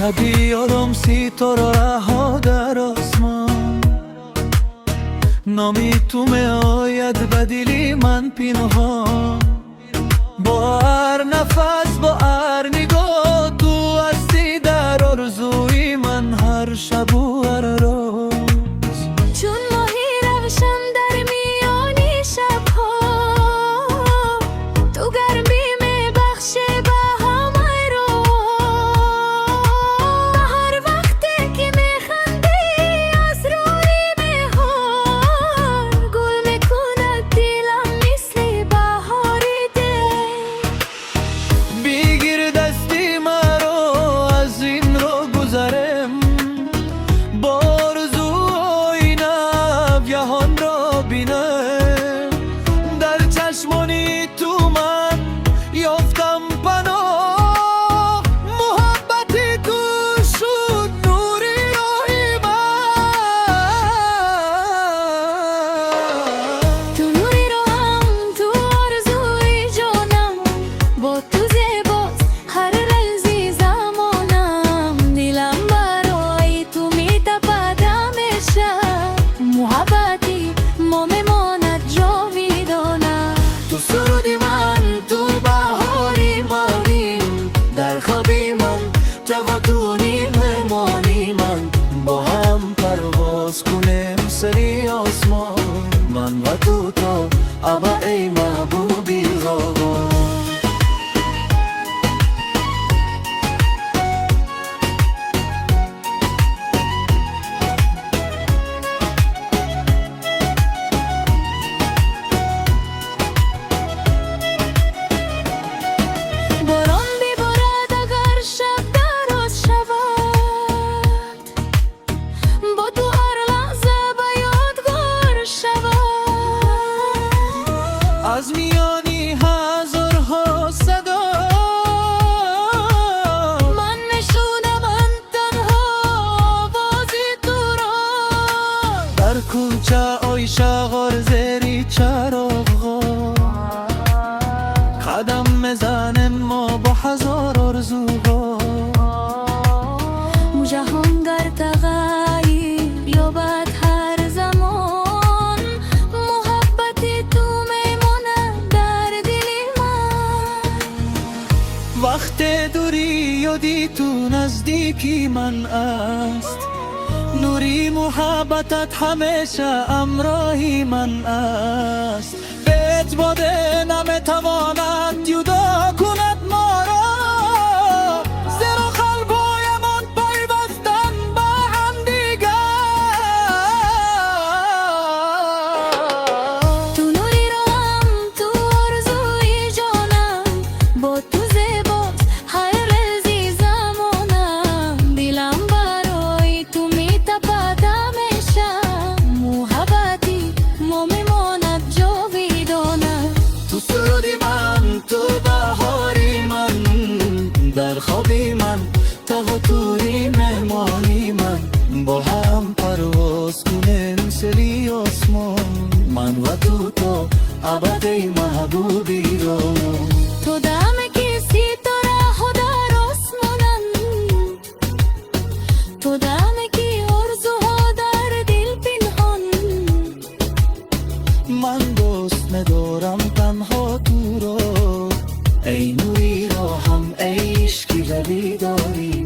شبی آرامسی تو را رها در آسمان، نامی تو می آید به دلی من پنهان. با هر نفس با هر نگاه تو هستی در آرزوی من، هر شب و هر روز. چون ماهی روشن در میانی شبها، تو گرمی می بخشه به همه رو. هر وقتی که میخندی از روی بهار، گل میکند دلم مثل بهاری دل. بگیر دستی مرا از این رو گذرم، با آرزوی ناگهان را بینم. در چشمانی تو من یافتم پناه، محبتی تو شد نوری راه من. تو نوری رو هم تو آرزوی جانم، با تو زیباست هر لحظه زمانم. دلم برای تو میتپد همیشه، محبتی ما میماند جاویدانه. تو سرودی من تو بهاری مانی، در خوابی من تو تو مهمانی من. با هم پرواز کنیم سری آسمان، من و تو تا ابد ای محبوبی روان. باران بیبارد اگر شب دراز شود، با تو هر لحظه به یادگار شود. از میانی هزارها صدا من نشونم تنها آوازی تو را. در کوچه آی شغار زیری چراغا، قدم میزنیم ما با هزار آرزوها. جهان گر تغییر یابد هر زمان، محبت تو میماند در دل من. وقت دوری یادی تو نزدیکی من است، نوری محبتت همیشه همراهی من است. بیت باده نمیتواند جدا کند ما را، زیرا قلبایمان پیوستن به هم دیگر. تو نوری رو هم تو آرزوی جانم، با تو زیباست هر لحظه زمانم. دلم برای تو میتپد همیشه، محبتی ما میماند جاویدانه. تو سرودی من تو بهاری من، در خوابی من تو توی مهمانی من. با هم پرواز کنیم سری آسمان، من و تو تا ابد ای محبوبی رو. تو دم که ستاره ها در آسمانم، تو دم که آرزوها در دل پنهان. من دوست ندارم تنها تو رو، ای نوری رو هم عشقی ولی داری.